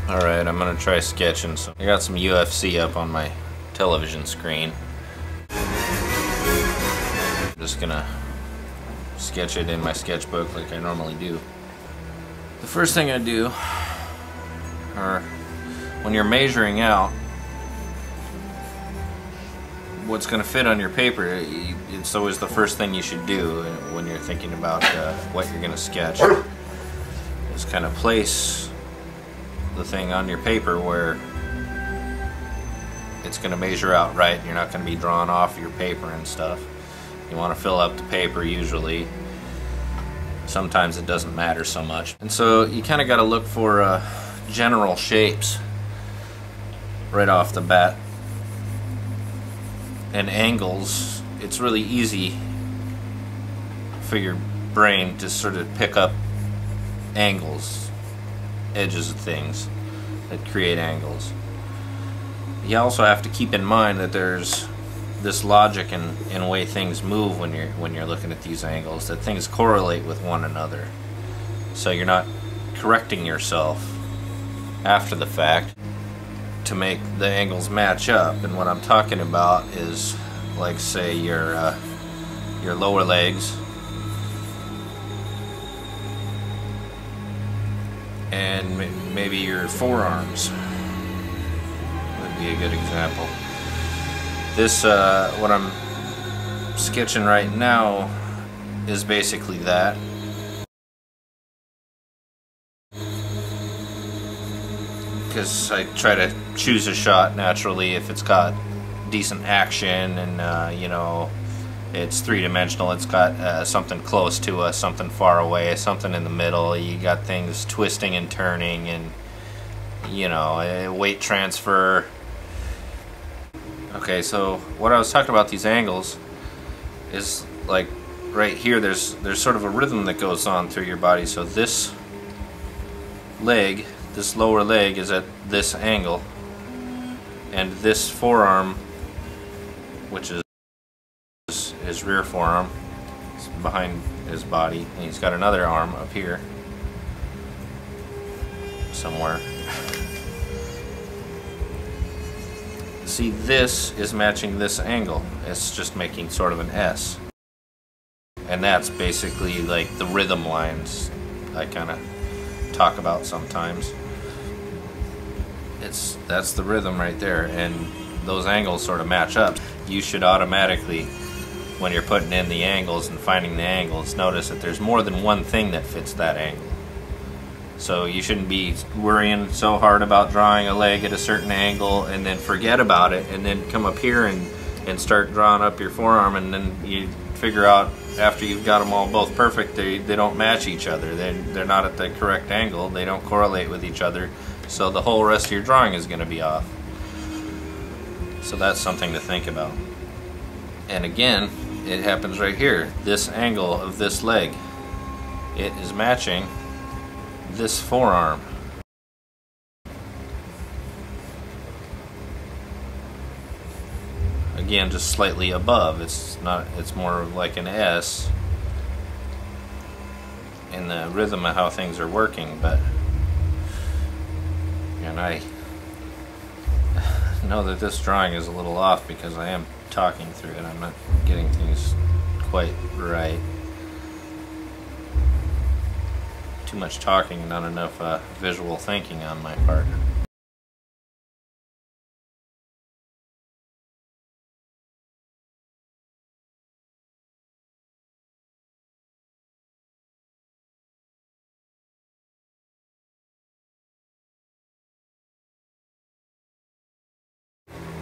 Alright, I'm gonna try sketching. So I got some UFC up on my television screen. I'm just gonna sketch it in my sketchbook like I normally do. The first thing I do, or when you're measuring out what's going to fit on your paper, it's always the first thing you should do when you're thinking about what you're going to sketch. Is kind of place the thing on your paper where it's going to measure out right, and you're not going to be drawing off your paper and stuff. You want to fill up the paper usually. Sometimes it doesn't matter so much. And so you kind of got to look for general shapes right off the bat. And angles, it's really easy for your brain to sort of pick up angles, edges of things that create angles. You also have to keep in mind that there's this logic in way things move when you're looking at these angles, that things correlate with one another. So you're not correcting yourself after the fact to make the angles match up. And what I'm talking about is, like, say your lower legs and maybe your forearms would be a good example. This what I'm sketching right now is basically that. Because I try to choose a shot naturally if it's got decent action and you know, it's three-dimensional, it's got something close to us, something far away, something in the middle. You got things twisting and turning, and you know, weight transfer. Okay, so what I was talking about, these angles, is like right here there's sort of a rhythm that goes on through your body. So this leg, this lower leg, is at this angle, and this forearm, which is his rear forearm, is behind his body, and he's got another arm up here somewhere. See, this is matching this angle. It's just making sort of an S, and that's basically like the rhythm lines I kind of talk about sometimes. That's the rhythm right there, and those angles sort of match up. You should automatically, when you're putting in the angles and finding the angles, notice that there's more than one thing that fits that angle. So you shouldn't be worrying so hard about drawing a leg at a certain angle and then forget about it, and then come up here and start drawing up your forearm, and then you figure out after you've got them all both perfect, they don't match each other. They're not at the correct angle. They don't correlate with each other. So the whole rest of your drawing is going to be off. So that's something to think about. And again, it happens right here. This angle of this leg, it is matching this forearm. Again, just slightly above. It's more like an S in the rhythm of how things are working. But and I know that this drawing is a little off because I am talking through it. I'm not getting things quite right. Too much talking and not enough visual thinking on my part.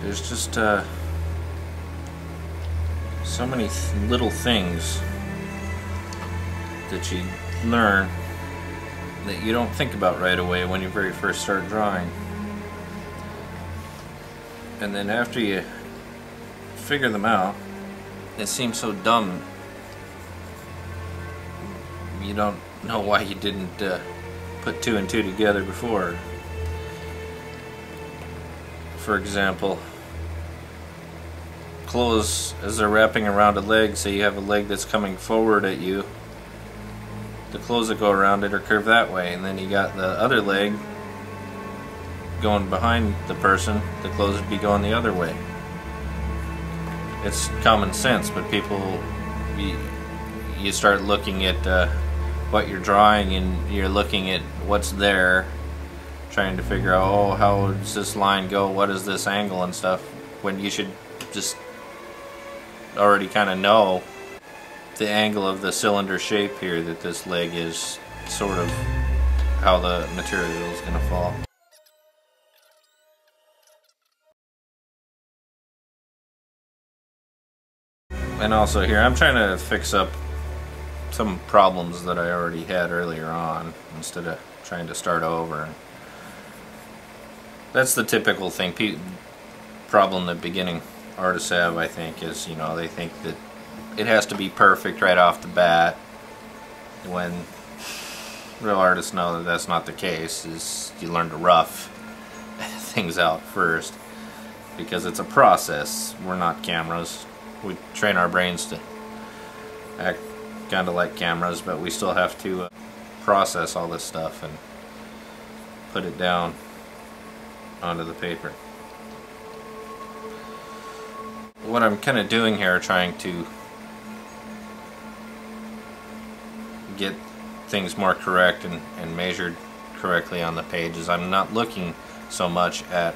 There's just so many little things that you learn that you don't think about right away when you very first start drawing. And then after you figure them out, it seems so dumb. You don't know why you didn't put two and two together before. For example, clothes, as they're wrapping around a leg, say you have a leg that's coming forward at you, the clothes that go around it are curved that way, and then you got the other leg going behind the person, the clothes would be going the other way. It's common sense, but people, you start looking at what you're drawing, and you're looking at what's there, trying to figure out, oh, how does this line go, what is this angle and stuff, when you should just already kind of know the angle of the cylinder shape here, that this leg is sort of how the material is going to fall. And also here, I'm trying to fix up some problems that I already had earlier on, instead of trying to start over. That's the typical thing, problem that beginning artists have, I think, is, you know, they think that it has to be perfect right off the bat, when real artists know that that's not the case. Is you learn to rough things out first, because it's a process. We're not cameras. We train our brains to act kind of like cameras, but we still have to process all this stuff and put it down onto the paper. What I'm kind of doing here, trying to get things more correct and measured correctly on the page, is I'm not looking so much at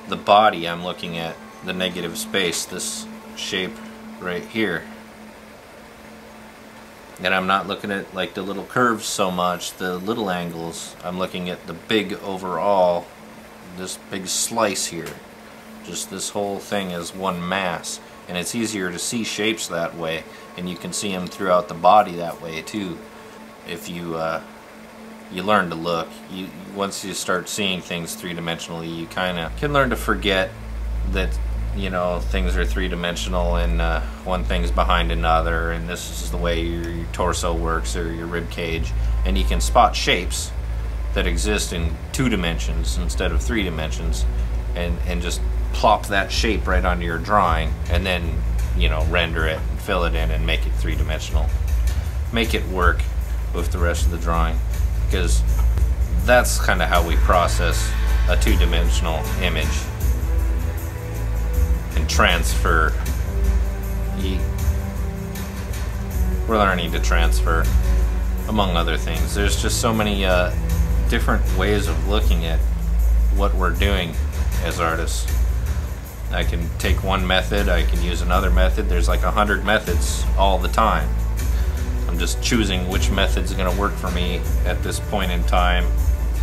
the body, I'm looking at the negative space, this shape right here. And I'm not looking at like the little curves so much, the little angles. I'm looking at the big overall, this big slice here. Just this whole thing is one mass, and it's easier to see shapes that way, and you can see them throughout the body that way too. If you you learn to look, once you start seeing things three-dimensionally, you kind of can learn to forget that, you know, things are three-dimensional and one thing's behind another, and this is the way your torso works or your rib cage, and you can spot shapes that exist in 2 dimensions instead of 3 dimensions, and just plop that shape right onto your drawing, and then, you know, render it and fill it in and make it 3-dimensional. Make it work with the rest of the drawing, because that's kind of how we process a 2-dimensional image and transfer. We're learning to transfer, among other things. There's just so many different ways of looking at what we're doing as artists. I can take one method, I can use another method. There's like 100 methods all the time. I'm just choosing which method's going to work for me at this point in time,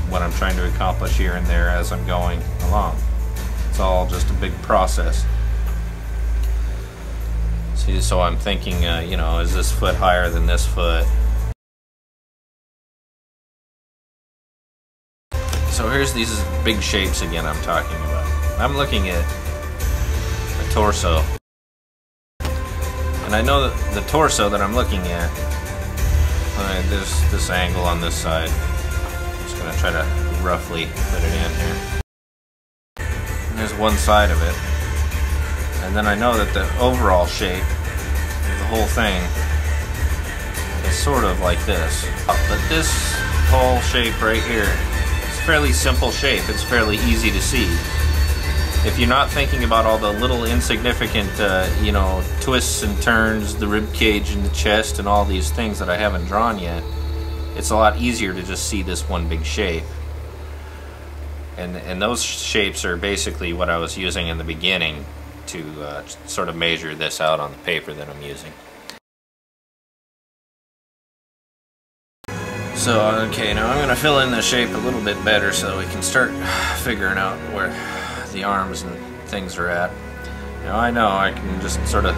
what I'm trying to accomplish here and there as I'm going along. It's all just a big process. See, so I'm thinking, you know, is this foot higher than this foot? So here's these big shapes again I'm talking about. I'm looking at a torso, and I know that the torso that I'm looking at, there's this angle on this side. I'm just going to try to roughly put it in here. And there's one side of it, and then I know that the overall shape of the whole thing is sort of like this. But this whole shape right here, it's a fairly simple shape. It's fairly easy to see. If you're not thinking about all the little insignificant, you know, twists and turns, the rib cage and the chest and all these things that I haven't drawn yet, it's a lot easier to just see this one big shape. And those shapes are basically what I was using in the beginning to sort of measure this out on the paper that I'm using. So, okay, now I'm going to fill in the shape a little bit better so we can start figuring out where the arms and things are at. Now I know I can just sort of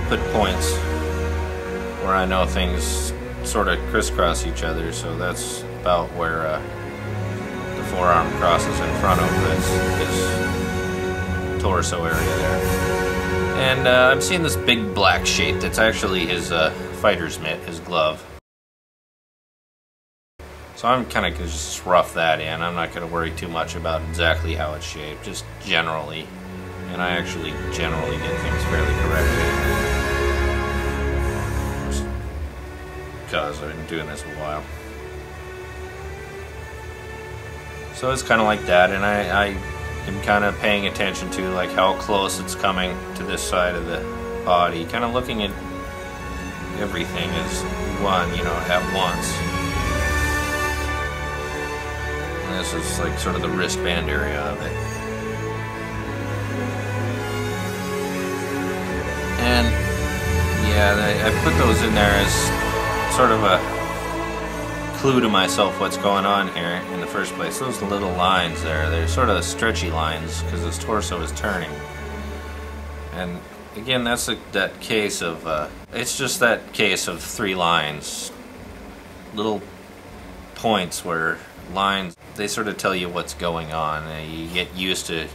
put points where I know things sort of crisscross each other, so that's about where the forearm crosses in front of his torso area there. And I'm seeing this big black shape that's actually his fighter's mitt, his glove. So I'm kind of just rough that in. I'm not going to worry too much about exactly how it's shaped, just generally. And I actually generally get things fairly correctly, because I've been doing this a while. So it's kind of like that, and I am kind of paying attention to like how close it's coming to this side of the body, kind of looking at everything as one, you know, at once. And this is like sort of the wristband area of it. And yeah, I put those in there as sort of a clue to myself what's going on here in the first place. Those little lines there, they're sort of stretchy lines because his torso is turning. And again, that's that case of, it's just that case of 3 lines. Little points where lines, they sort of tell you what's going on. You get used to,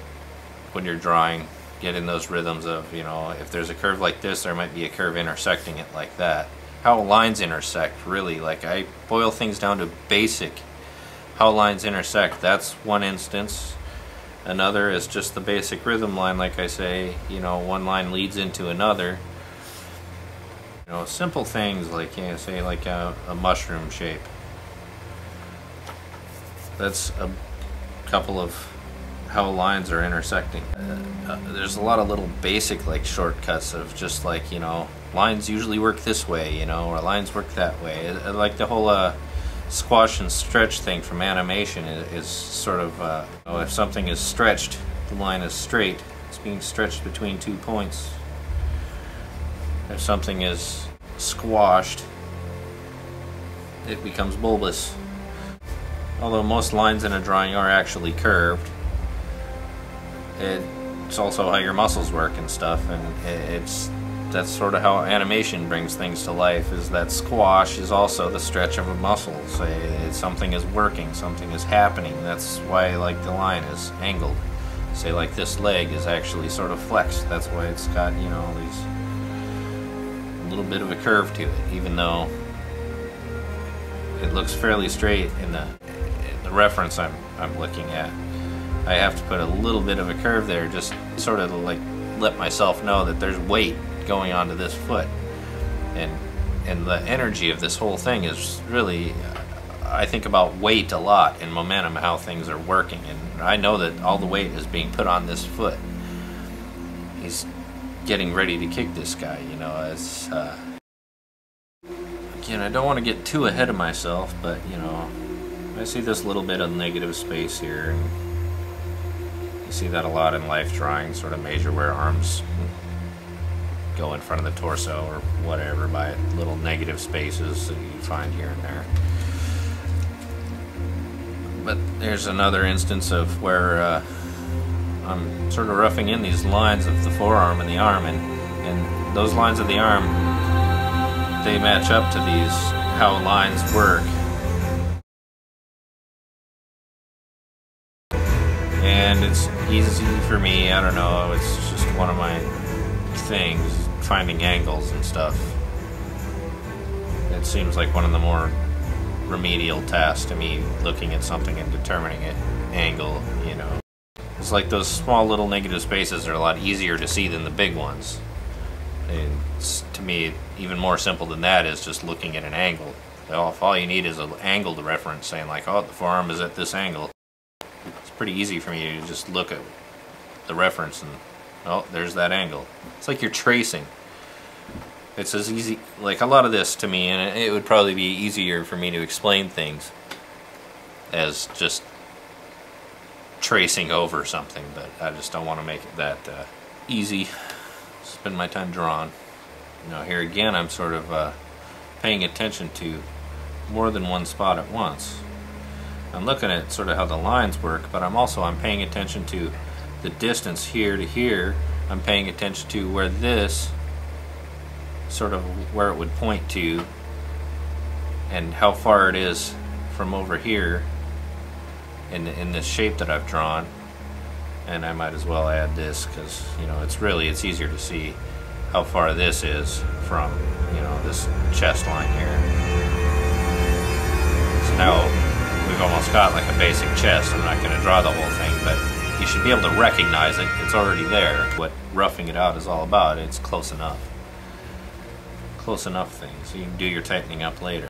when you're drawing, getting those rhythms of, you know, if there's a curve like this, there might be a curve intersecting it like that. How lines intersect, really, like I boil things down to basic. How lines intersect, that's one instance. Another is just the basic rhythm line, like I say, you know, one line leads into another. You know, simple things like, you know, say like a mushroom shape. That's a couple of how lines are intersecting. There's a lot of little basic like shortcuts of just like, you know, lines usually work this way, you know, or lines work that way. Like the whole squash and stretch thing from animation is sort of, you know, if something is stretched, the line is straight. It's being stretched between 2 points. If something is squashed, it becomes bulbous. Although most lines in a drawing are actually curved, it's also how your muscles work and stuff, and that's sort of how animation brings things to life, is that squash is also the stretch of a muscle. Say something is working, something is happening. That's why like the line is angled. Say like this leg is actually sort of flexed. That's why it's got, you know, these a little bit of a curve to it, even though it looks fairly straight in the reference I'm looking at. I have to put a little bit of a curve there, just sort of like let myself know that there's weight going onto this foot, and the energy of this whole thing is really, I think about weight a lot and momentum, how things are working, and I know that all the weight is being put on this foot. He's getting ready to kick this guy, you know. As again, I don't want to get too ahead of myself, but you know, I see this little bit of negative space here. You see that a lot in life drawing, sort of major, where arms go in front of the torso or whatever by little negative spaces that you find here and there. But there's another instance of where I'm sort of roughing in these lines of the forearm and the arm, and those lines of the arm, they match up to these, how lines work. And it's easy for me, I don't know, it's just one of my things, finding angles and stuff. It seems like one of the more remedial tasks to me, looking at something and determining it, angle, you know. It's like those small little negative spaces are a lot easier to see than the big ones. And to me, even more simple than that is just looking at an angle. Well, if all you need is an angle to reference, saying like, oh, the forearm is at this angle, it's pretty easy for me to just look at the reference and, oh, there's that angle. It's like you're tracing. It's as easy, like a lot of this to me, and it would probably be easier for me to explain things as just tracing over something, but I just don't want to make it that easy. Spend my time drawing. You know, here again, I'm sort of paying attention to more than one spot at once. I'm looking at sort of how the lines work, but I'm paying attention to the distance here to here. I'm paying attention to where this, sort of where it would point to, and how far it is from over here in this shape that I've drawn. And I might as well add this, because you know, it's easier to see how far this is from, you know, this chest line here. So now we've almost got like a basic chest. I'm not going to draw the whole thing, but you should be able to recognize it. It's already there. What roughing it out is all about, it's close enough. Close enough thing, so you can do your tightening up later.